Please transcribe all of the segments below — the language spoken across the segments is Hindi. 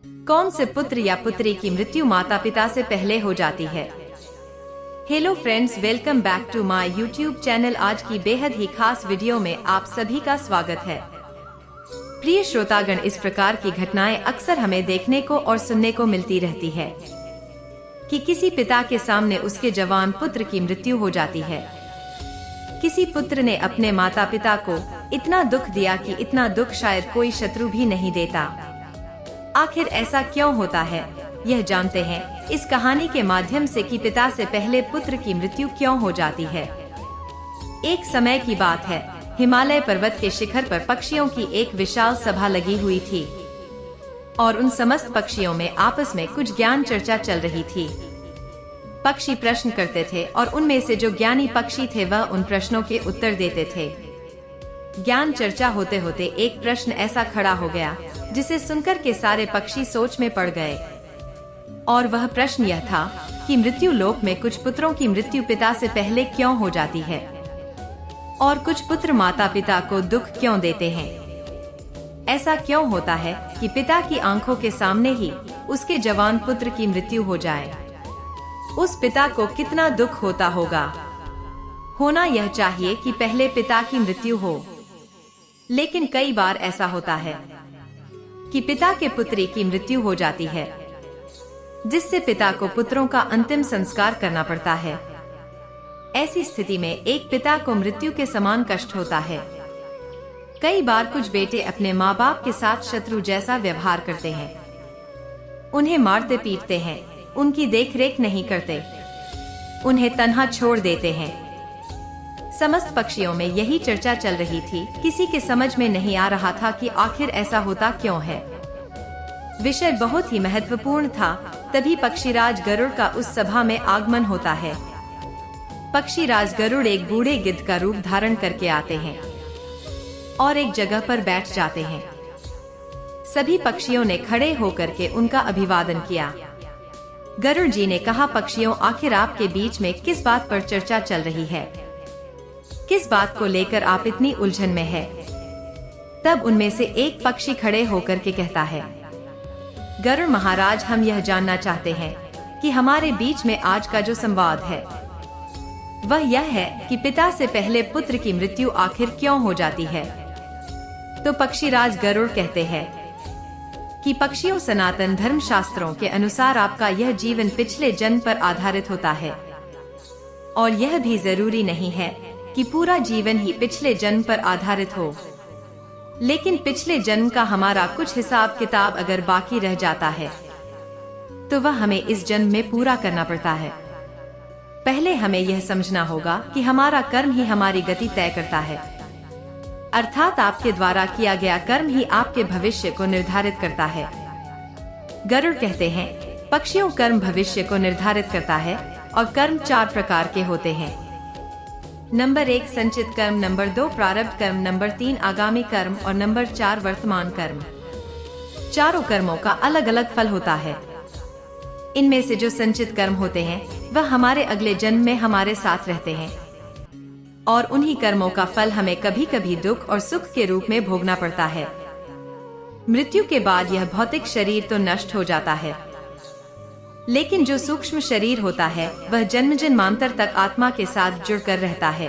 कौन से पुत्र या पुत्री की मृत्यु माता पिता से पहले हो जाती है? Hello friends, welcome back to my YouTube channel. आज की बेहद ही खास वीडियो में आप सभी का स्वागत है। प्रिय श्रोतागण, इस प्रकार की घटनाएं अक्सर हमें देखने को और सुनने को मिलती रहती है कि किसी पिता के सामने उसके जवान पुत्र की मृत्यु हो जाती है। किसी पुत्र ने अपने माता पिता को इतना दुख दिया कि इतना दुख शायद कोई शत्रु भी नहीं देता। आखिर ऐसा क्यों होता है, यह जानते हैं इस कहानी के माध्यम से कि पिता से पहले पुत्र की मृत्यु क्यों हो जाती है। एक समय की बात है, हिमालय पर्वत के शिखर पर पक्षियों की एक विशाल सभा लगी हुई थी और उन समस्त पक्षियों में आपस में कुछ ज्ञान चर्चा चल रही थी। पक्षी प्रश्न करते थे और उनमें से जो ज्ञानी पक्षी थे वह उन प्रश्नों के उत्तर देते थे। ज्ञान चर्चा होते होते एक प्रश्न ऐसा खड़ा हो गया जिसे सुनकर के सारे पक्षी सोच में पड़ गए, और वह प्रश्न यह था कि मृत्यु लोक में कुछ पुत्रों की मृत्यु पिता से पहले क्यों हो जाती है और कुछ पुत्र माता पिता को दुख क्यों देते हैं। ऐसा क्यों होता है कि पिता की आंखों के सामने ही उसके जवान पुत्र की मृत्यु हो जाए। उस पिता को कितना दुख होता होगा। होना यह चाहिए कि पहले पिता की मृत्यु हो, लेकिन कई बार ऐसा होता है कि पिता के पुत्री की मृत्यु हो जाती है, जिससे पिता को पुत्रों का अंतिम संस्कार करना पड़ता है। ऐसी स्थिति में एक पिता को मृत्यु के समान कष्ट होता है। कई बार कुछ बेटे अपने माँ बाप के साथ शत्रु जैसा व्यवहार करते हैं, उन्हें मारते पीटते हैं, उनकी देखरेख नहीं करते, उन्हें तन्हा छोड़ देते हैं। समस्त पक्षियों में यही चर्चा चल रही थी। किसी के समझ में नहीं आ रहा था कि आखिर ऐसा होता क्यों है। विषय बहुत ही महत्वपूर्ण था। तभी पक्षीराज गरुड़ का उस सभा में आगमन होता है। पक्षीराज गरुड़ एक बूढ़े गिद्ध का रूप धारण करके आते हैं और एक जगह पर बैठ जाते हैं। सभी पक्षियों ने खड़े होकर के उनका अभिवादन किया। गरुड़ जी ने कहा, पक्षियों, आखिर आपके बीच में किस बात पर चर्चा चल रही है? किस बात को लेकर आप इतनी उलझन में है? तब उनमें से एक पक्षी खड़े होकर के कहता है, गरुड़ महाराज, हम यह जानना चाहते हैं कि हमारे बीच में आज का जो संवाद है वह यह है कि पिता से पहले पुत्र की मृत्यु आखिर क्यों हो जाती है। तो पक्षीराज गरुड़ कहते हैं कि पक्षियों, सनातन धर्म शास्त्रों के अनुसार आपका यह जीवन पिछले जन्म पर आधारित होता है, और यह भी जरूरी नहीं है कि पूरा जीवन ही पिछले जन्म पर आधारित हो, लेकिन पिछले जन्म का हमारा कुछ हिसाब किताब अगर बाकी रह जाता है तो वह हमें इस जन्म में पूरा करना पड़ता है। पहले हमें यह समझना होगा कि हमारा कर्म ही हमारी गति तय करता है, अर्थात आपके द्वारा किया गया कर्म ही आपके भविष्य को निर्धारित करता है। गरुड़ कहते हैं, पक्षियों, कर्म भविष्य को निर्धारित करता है और कर्म 4 प्रकार के होते हैं। नंबर 1 संचित कर्म, नंबर 2 प्रारब्ध कर्म, नंबर 3 आगामी कर्म और नंबर 4 वर्तमान कर्म। चारों कर्मों का अलग अलग फल होता है। इनमें से जो संचित कर्म होते हैं वह हमारे अगले जन्म में हमारे साथ रहते हैं, और उन्हीं कर्मों का फल हमें कभी कभी दुख और सुख के रूप में भोगना पड़ता है। मृत्यु के बाद यह भौतिक शरीर तो नष्ट हो जाता है, लेकिन जो सूक्ष्म शरीर होता है वह जन्म जन्मांतर तक आत्मा के साथ जुड़कर रहता है,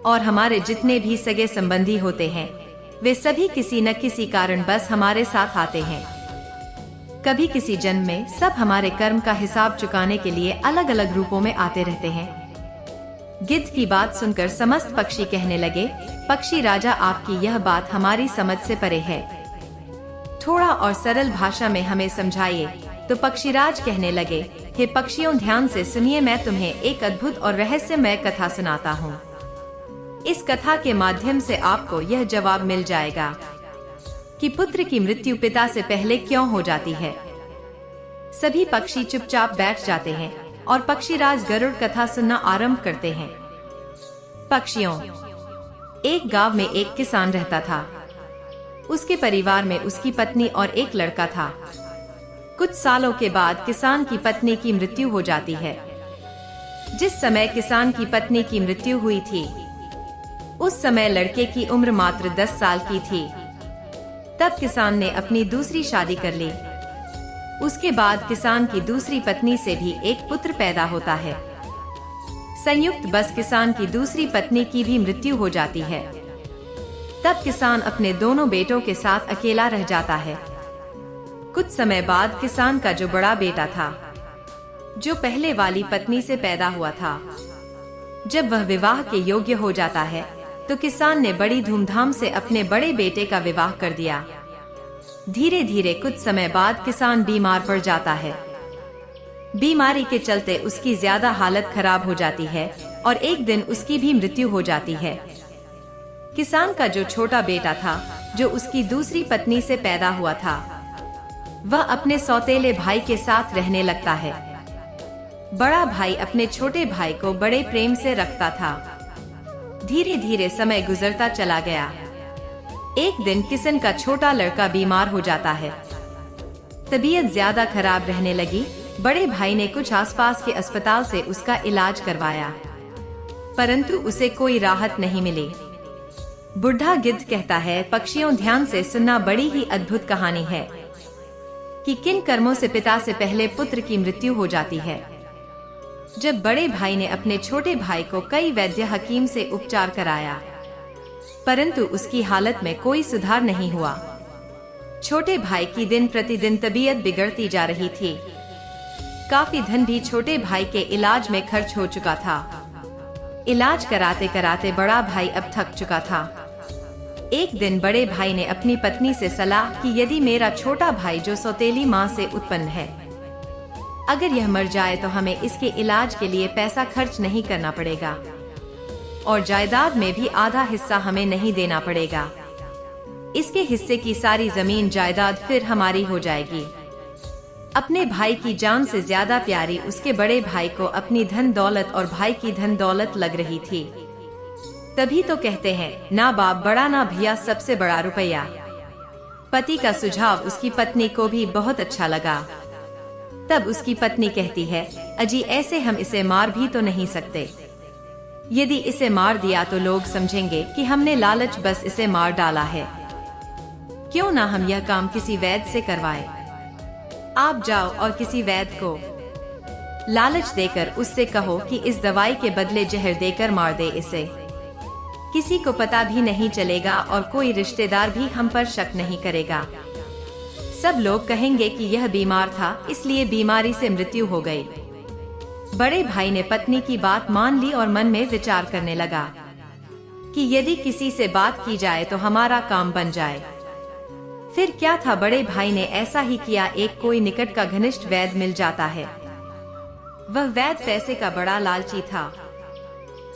और हमारे जितने भी सगे संबंधी होते हैं वे सभी किसी न किसी कारण बस हमारे साथ आते हैं। कभी किसी जन्म में सब हमारे कर्म का हिसाब चुकाने के लिए अलग अलग रूपों में आते रहते हैं। गिद्ध की बात सुनकर समस्त पक्षी कहने लगे, पक्षी राजा, आपकी यह बात हमारी समझ से परे है, थोड़ा और सरल भाषा में हमें समझाइए। तो पक्षीराज कहने लगे, हे पक्षियों, ध्यान से सुनिए, मैं तुम्हें एक अद्भुत और रहस्यमय कथा सुनाता हूँ। इस कथा के माध्यम से आपको यह जवाब मिल जाएगा कि पुत्र की मृत्यु पिता से पहले क्यों हो जाती है। सभी पक्षी चुपचाप बैठ जाते हैं और पक्षीराज गरुड़ कथा सुनना आरंभ करते हैं। पक्षियों, एक गांव में एक किसान रहता था। उसके परिवार में उसकी पत्नी और एक लड़का था। कुछ सालों के बाद किसान की पत्नी की मृत्यु हो जाती है। जिस समय किसान की पत्नी की मृत्यु हुई थी उस समय लड़के की उम्र मात्र 10 साल की थी। तब किसान ने अपनी दूसरी शादी कर ली उसके बाद किसान की दूसरी पत्नी से भी एक पुत्र पैदा होता है। संयुक्त बस किसान की दूसरी पत्नी की भी मृत्यु हो जाती है। तब किसान अपने दोनों बेटों के साथ अकेला रह जाता है। कुछ समय बाद किसान का जो बड़ा बेटा था, जो पहले वाली पत्नी से पैदा हुआ था, जब वह विवाह के योग्य हो जाता है तो किसान ने बड़ी धूमधाम से अपने बड़े बेटे का विवाह कर दिया। धीरे धीरे कुछ समय बाद किसान बीमार पड़ जाता है। बीमारी के चलते उसकी ज्यादा हालत खराब हो जाती है और एक दिन उसकी भी मृत्यु हो जाती है। किसान का जो छोटा बेटा था, जो उसकी दूसरी पत्नी से पैदा हुआ था, वह अपने सौतेले भाई के साथ रहने लगता है। बड़ा भाई अपने छोटे भाई को बड़े प्रेम से रखता था। धीरे धीरे समय गुजरता चला गया। एक दिन किशन का छोटा लड़का बीमार हो जाता है। तबीयत ज्यादा खराब रहने लगी। बड़े भाई ने कुछ आसपास के अस्पताल से उसका इलाज करवाया, परंतु उसे कोई राहत नहीं मिली। बुढ़ा गिद्ध कहता है, पक्षियों ध्यान से सुनना, बड़ी ही अद्भुत कहानी है कि किन कर्मों से पिता से पहले पुत्र की मृत्यु हो जाती है। जब बड़े भाई ने अपने छोटे भाई को कई वैद्य हकीम से उपचार कराया, परंतु उसकी हालत में कोई सुधार नहीं हुआ। छोटे भाई की दिन प्रतिदिन तबीयत बिगड़ती जा रही थी। काफी धन भी छोटे भाई के इलाज में खर्च हो चुका था। इलाज कराते कराते बड़ा भाई अब थक चुका था। एक दिन बड़े भाई ने अपनी पत्नी से सलाह कि यदि मेरा छोटा भाई जो सौतेली माँ से उत्पन्न है, अगर यह मर जाए तो हमें इसके इलाज के लिए पैसा खर्च नहीं करना पड़ेगा और जायदाद में भी आधा हिस्सा हमें नहीं देना पड़ेगा। इसके हिस्से की सारी जमीन जायदाद फिर हमारी हो जाएगी। अपने भाई की जान से ज्यादा प्यारी उसके बड़े भाई को अपनी धन दौलत और भाई की धन दौलत लग रही थी। तभी तो कहते हैं, ना बाप बड़ा ना भैया सबसे बड़ा रुपया। पति का सुझाव उसकी पत्नी को भी बहुत अच्छा लगा। तब उसकी पत्नी कहती है, अजी ऐसे हम इसे मार भी तो नहीं सकते। यदि इसे मार दिया तो लोग समझेंगे कि हमने लालच बस इसे मार डाला है। क्यों ना हम यह काम किसी वैद्य से करवाएं। आप जाओ और किसी वैद्य को लालच देकर उससे कहो कि इस दवाई के बदले जहर देकर मार दे इसे। किसी को पता भी नहीं चलेगा और कोई रिश्तेदार भी हम पर शक नहीं करेगा। सब लोग कहेंगे कि यह बीमार था, इसलिए बीमारी से मृत्यु हो गई। बड़े भाई ने पत्नी की बात मान ली और मन में विचार करने लगा कि यदि किसी से बात की जाए तो हमारा काम बन जाए। फिर क्या था, बड़े भाई ने ऐसा ही किया। एक कोई निकट का घनिष्ठ वैद्य मिल जाता है। वह वैद्य पैसे का बड़ा लालची था।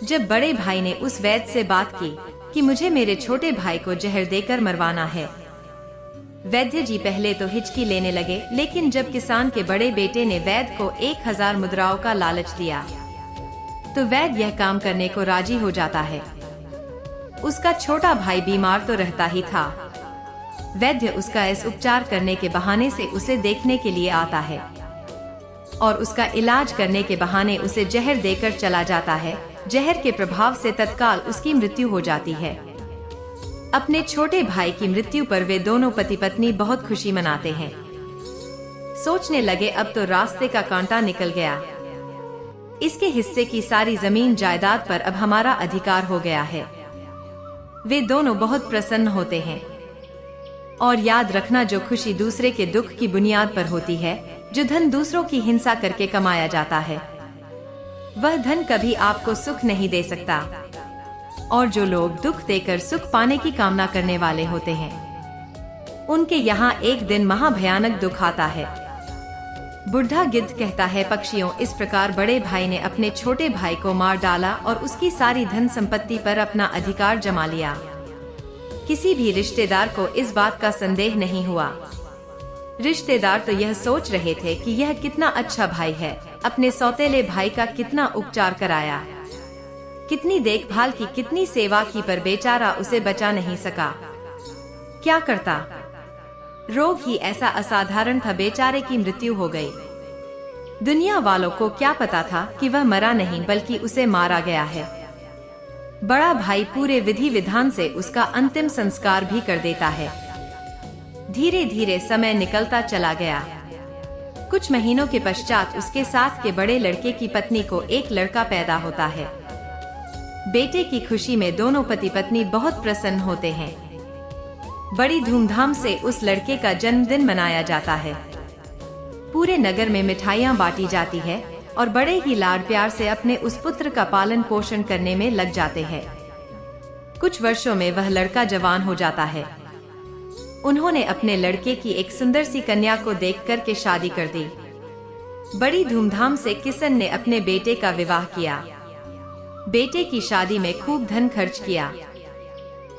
जब बड़े भाई ने उस वैद्य से बात की कि मुझे मेरे छोटे भाई को जहर देकर मरवाना है, वैद्य जी पहले तो हिचकी लेने लगे, लेकिन जब किसान के बड़े बेटे ने वैद्य को 1000 मुद्राओं का लालच दिया तो वैद्य यह काम करने को राजी हो जाता है। उसका छोटा भाई बीमार तो रहता ही था। वैद्य उसका इस उपचार करने के बहाने से उसे देखने के लिए आता है और उसका इलाज करने के बहाने उसे जहर देकर चला जाता है। जहर के प्रभाव से तत्काल उसकी मृत्यु हो जाती है। अपने छोटे भाई की मृत्यु पर वे दोनों पति पत्नी बहुत खुशी मनाते हैं। सोचने लगे, अब तो रास्ते का कांटा निकल गया। इसके हिस्से की सारी जमीन जायदाद पर अब हमारा अधिकार हो गया है। वे दोनों बहुत प्रसन्न होते हैं। और याद रखना, जो खुशी दूसरे के दुख की बुनियाद पर होती है, जो धन दूसरों की हिंसा करके कमाया जाता है, वह धन कभी आपको सुख नहीं दे सकता। और जो लोग दुख देकर सुख पाने की कामना करने वाले होते हैं, उनके यहाँ एक दिन महाभयानक दुख आता है। बुढ़ा गिद्ध कहता है, पक्षियों, इस प्रकार बड़े भाई ने अपने छोटे भाई को मार डाला और उसकी सारी धन संपत्ति पर अपना अधिकार जमा लिया। किसी भी रिश्तेदार को इस बात का संदेह नहीं हुआ। रिश्तेदार तो यह सोच रहे थे कि यह कितना अच्छा भाई है, अपने सौतेले भाई का कितना उपचार कराया, कितनी देखभाल की, कितनी सेवा की, पर बेचारा उसे बचा नहीं सका। क्या करता? रोग ही ऐसा असाधारण था, बेचारे की मृत्यु हो गई। दुनिया वालों को क्या पता था कि वह मरा नहीं बल्कि उसे मारा गया है। बड़ा भाई पूरे विधि विधान से उसका अंतिम संस्कार भी कर देता है। धीरे धीरे समय निकलता चला गया। कुछ महीनों के पश्चात उसके साथ के बड़े लड़के की पत्नी को एक लड़का पैदा होता है। बेटे की खुशी में दोनों पति पत्नी बहुत प्रसन्न होते हैं। बड़ी धूमधाम से उस लड़के का जन्मदिन मनाया जाता है। पूरे नगर में मिठाइयाँ बांटी जाती है और बड़े ही लाड प्यार से अपने उस पुत्र का पालन पोषण करने में लग जाते हैं। कुछ वर्षों में वह लड़का जवान हो जाता है। उन्होंने अपने लड़के की एक सुंदर सी कन्या को देखकर के शादी कर दी। बड़ी धूमधाम से किशन ने अपने बेटे का विवाह किया। बेटे की शादी में खूब धन खर्च किया।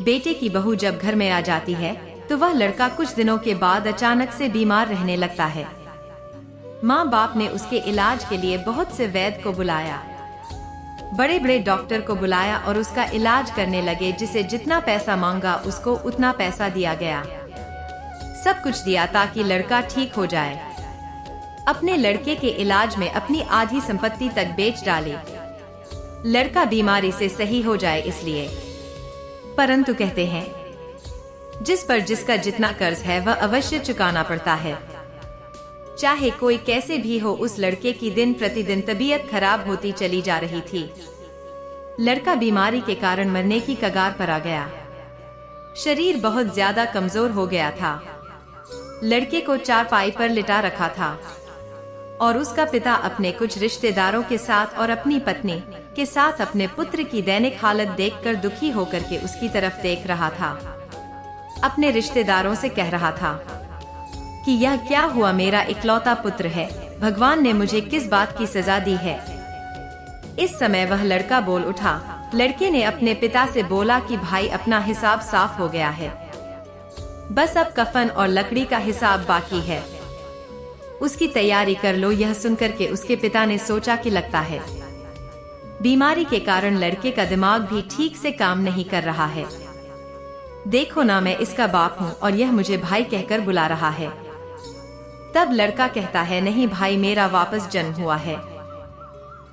बेटे की बहू जब घर में आ जाती है तो वह लड़का कुछ दिनों के बाद अचानक से बीमार रहने लगता है। माँ बाप ने उसके इलाज के लिए बहुत से वैद्य को बुलाया, बड़े बड़े डॉक्टर को बुलाया और उसका इलाज करने लगे। जिसे जितना पैसा मांगा उसको उतना पैसा दिया गया। सब कुछ दिया ताकि लड़का ठीक हो जाए। अपने लड़के के इलाज में अपनी आधी संपत्ति तक बेच डाली, लड़का बीमारी से सही हो जाए इसलिए। परंतु कहते हैं जिस पर जिसका जितना कर्ज है वह अवश्य चुकाना पड़ता है। चाहे कोई कैसे भी हो, उस लड़के की दिन प्रतिदिन तबीयत खराब होती चली जा रही थी। लड़का बीमारी के कारण मरने की कगार पर आ गया। शरीर बहुत ज्यादा कमजोर हो गया था। लड़के को चारपाई पर लिटा रखा था और उसका पिता अपने कुछ रिश्तेदारों के साथ और अपनी पत्नी के साथ अपने पुत्र की दैनिक हालत देखकर दुखी होकर के उसकी तरफ देख रहा था। अपने रिश्तेदारों से कह रहा था कि यह क्या हुआ, मेरा इकलौता पुत्र है, भगवान ने मुझे किस बात की सजा दी है। इस समय वह लड़का बोल उठा। लड़के ने अपने पिता से बोला कि भाई अपना हिसाब साफ हो गया है, बस अब कफन और लकड़ी का हिसाब बाकी है, उसकी तैयारी कर लो। यह सुनकर के उसके पिता ने सोचा कि लगता है बीमारी के कारण लड़के का दिमाग भी ठीक से काम नहीं कर रहा है। देखो ना, मैं इसका बाप हूँ और यह मुझे भाई कहकर बुला रहा है। तब लड़का कहता है, नहीं भाई, मेरा वापस जन्म हुआ है,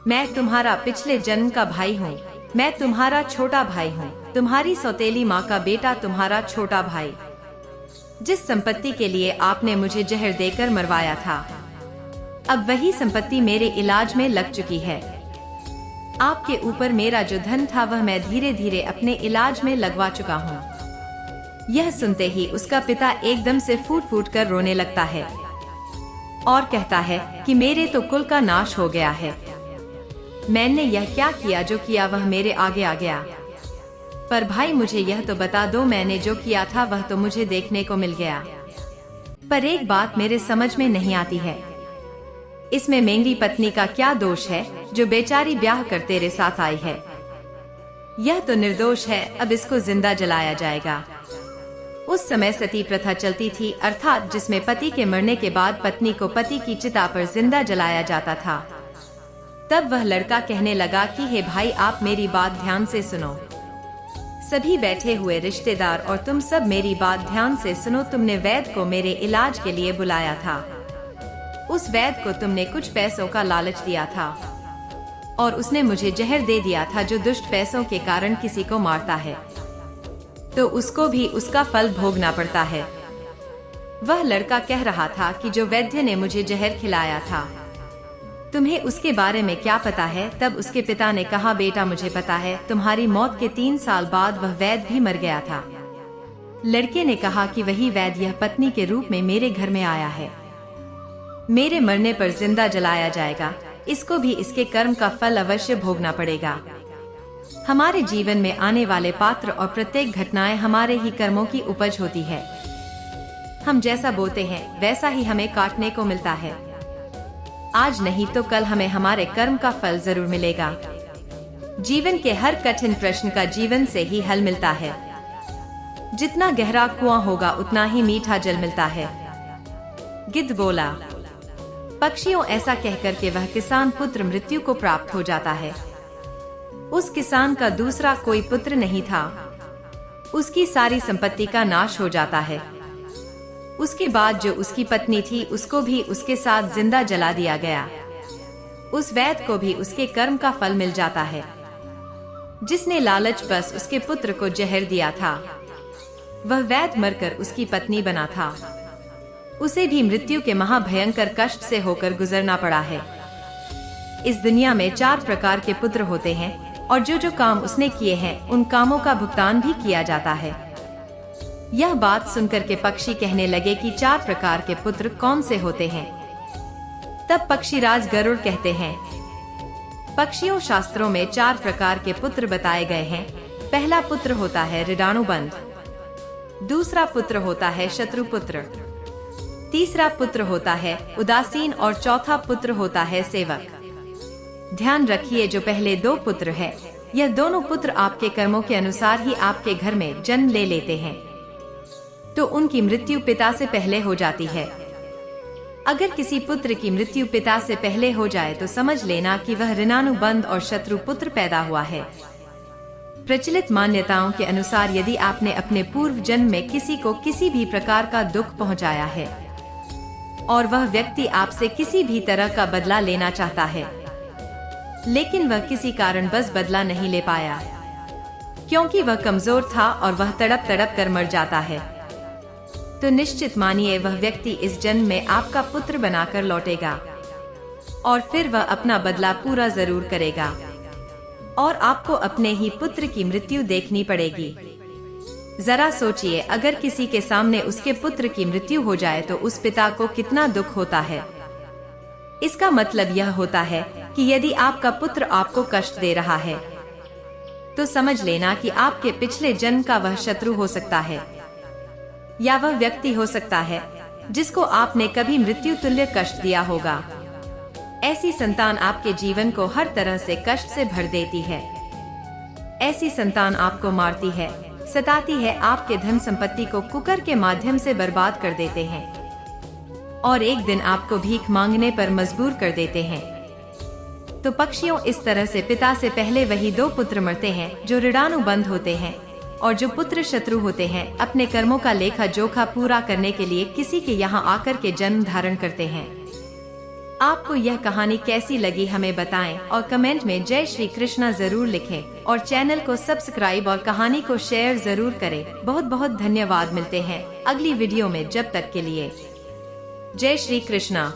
मैं तुम्हारा पिछले जन्म का भाई हूँ, मैं तुम्हारा छोटा भाई हूँ, तुम्हारी सौतेली माँ का बेटा, तुम्हारा छोटा भाई, जिस संपत्ति के लिए आपने मुझे जहर देकर मरवाया था, अब वही संपत्ति मेरे इलाज में लग चुकी है। आपके ऊपर मेरा जो धन था वह मैं धीरे धीरे अपने इलाज में लगवा चुका हूँ। यह सुनते ही उसका पिता एकदम से फूट फूट कर रोने लगता है और कहता है कि मेरे तो कुल का नाश हो गया है। मैंने यह क्या किया, जो किया वह मेरे आगे आ गया। पर भाई मुझे यह तो बता दो, मैंने जो किया था वह तो मुझे देखने को मिल गया, पर एक बात मेरे समझ में नहीं आती है, इसमें मेरी पत्नी का क्या दोष है जो बेचारी ब्याह कर तेरे साथ आई है। यह तो निर्दोष है, अब इसको जिंदा जलाया जाएगा। उस समय सती प्रथा चलती थी, अर्थात जिसमें पति के मरने के बाद पत्नी को पति की चिता पर जिंदा जलाया जाता था। तब वह लड़का कहने लगा कि हे भाई, आप मेरी बात ध्यान से सुनो, सभी बैठे हुए रिश्तेदार और तुम सब मेरी बात ध्यान से सुनो। तुमने वैद्य को मेरे इलाज के लिए बुलाया था, उस वैद्य को तुमने कुछ पैसों का लालच दिया था और उसने मुझे जहर दे दिया था, जो दुष्ट पैसों के कारण किसी को मारता है तो उसको भी उसका फल भोगना पड़ता है। वह लड़का कह रहा था कि जो वैद्य ने मुझे जहर खिलाया था, तुम्हें उसके बारे में क्या पता है। तब उसके पिता ने कहा, बेटा मुझे पता है, तुम्हारी मौत के 3 साल बाद वह वैद्य भी मर गया था। लड़के ने कहा कि वही वैद्य यह पत्नी के रूप में मेरे घर में आया है, मेरे मरने पर जिंदा जलाया जाएगा, इसको भी इसके कर्म का फल अवश्य भोगना पड़ेगा। हमारे जीवन में आने वाले पात्र और प्रत्येक घटनाएं हमारे ही कर्मों की उपज होती है। हम जैसा बोते हैं वैसा ही हमें काटने को मिलता है। आज नहीं तो कल हमें हमारे कर्म का फल जरूर मिलेगा। जीवन के हर कठिन प्रश्न का जीवन से ही हल मिलता है। जितना गहरा कुआं होगा उतना ही मीठा जल मिलता है। गिद्ध बोला। पक्षियों, ऐसा कहकर के वह किसान पुत्र मृत्यु को प्राप्त हो जाता है। उस किसान का दूसरा कोई पुत्र नहीं था। उसकी सारी संपत्ति का नाश हो जाता है। उसके बाद जो उसकी पत्नी थी उसको भी उसके साथ जिंदा जला दिया गया। उस वैद्य को भी उसके कर्म का फल मिल जाता है। जिसने लालच बस उसके पुत्र को जहर दिया था, वह वैद्य मरकर उसकी पत्नी बना था। उसे भी मृत्यु के महाभयंकर कष्ट से होकर गुजरना पड़ा है। इस दुनिया में 4 प्रकार के पुत्र होते हैं और जो जो काम उसने किए हैं उन कामों का भुगतान भी किया जाता है। यह बात सुनकर के पक्षी कहने लगे कि 4 प्रकार के पुत्र कौन से होते हैं। तब पक्षीराज गरुड़ कहते हैं, पक्षियों शास्त्रों में 4 प्रकार के पुत्र बताए गए हैं। पहला पुत्र होता है ऋणानुबंध, दूसरा पुत्र होता है शत्रुपुत्र, तीसरा पुत्र होता है उदासीन और चौथा पुत्र होता है सेवक। ध्यान रखिए, जो पहले 2 पुत्र हैं, यह दोनों पुत्र आपके कर्मों के अनुसार ही आपके घर में जन्म ले लेते हैं, तो उनकी मृत्यु पिता से पहले हो जाती है। अगर किसी पुत्र की मृत्यु पिता से पहले हो जाए तो समझ लेना कि वह ऋणानुबंध और शत्रु पुत्र पैदा हुआ है। प्रचलित मान्यताओं के अनुसार यदि आपने अपने पूर्व जन्म में किसी को किसी भी प्रकार का दुख पहुंचाया है और वह व्यक्ति आपसे किसी भी तरह का बदला लेना चाहता है, लेकिन वह किसी कारणवश बदला नहीं ले पाया क्योंकि वह कमजोर था और वह तड़प तड़प कर मर जाता है, तो निश्चित मानिए वह व्यक्ति इस जन्म में आपका पुत्र बनाकर लौटेगा और फिर वह अपना बदला पूरा जरूर करेगा और आपको अपने ही पुत्र की मृत्यु देखनी पड़ेगी। जरा सोचिए, अगर किसी के सामने उसके पुत्र की मृत्यु हो जाए तो उस पिता को कितना दुख होता है। इसका मतलब यह होता है कि यदि आपका पुत्र आपको कष्ट दे रहा है तो समझ लेना कि आपके पिछले जन्म का वह शत्रु हो सकता है या वह व्यक्ति हो सकता है जिसको आपने कभी मृत्यु तुल्य कष्ट दिया होगा। ऐसी संतान आपके जीवन को हर तरह से कष्ट से भर देती है। ऐसी संतान आपको मारती है, सताती है, आपके धन संपत्ति को कुकर के माध्यम से बर्बाद कर देते हैं और एक दिन आपको भीख मांगने पर मजबूर कर देते हैं। तो पक्षियों, इस तरह से पिता से पहले वही 2 पुत्र मरते हैं जो ऋणानुबंध होते हैं, और जो पुत्र शत्रु होते हैं अपने कर्मों का लेखा जोखा पूरा करने के लिए किसी के यहाँ आकर के जन्म धारण करते हैं। आपको यह कहानी कैसी लगी हमें बताएं और कमेंट में जय श्री कृष्णा जरूर लिखें और चैनल को सब्सक्राइब और कहानी को शेयर जरूर करें। बहुत बहुत धन्यवाद। मिलते हैं अगली वीडियो में, जब तक के लिए जय श्री कृष्णा।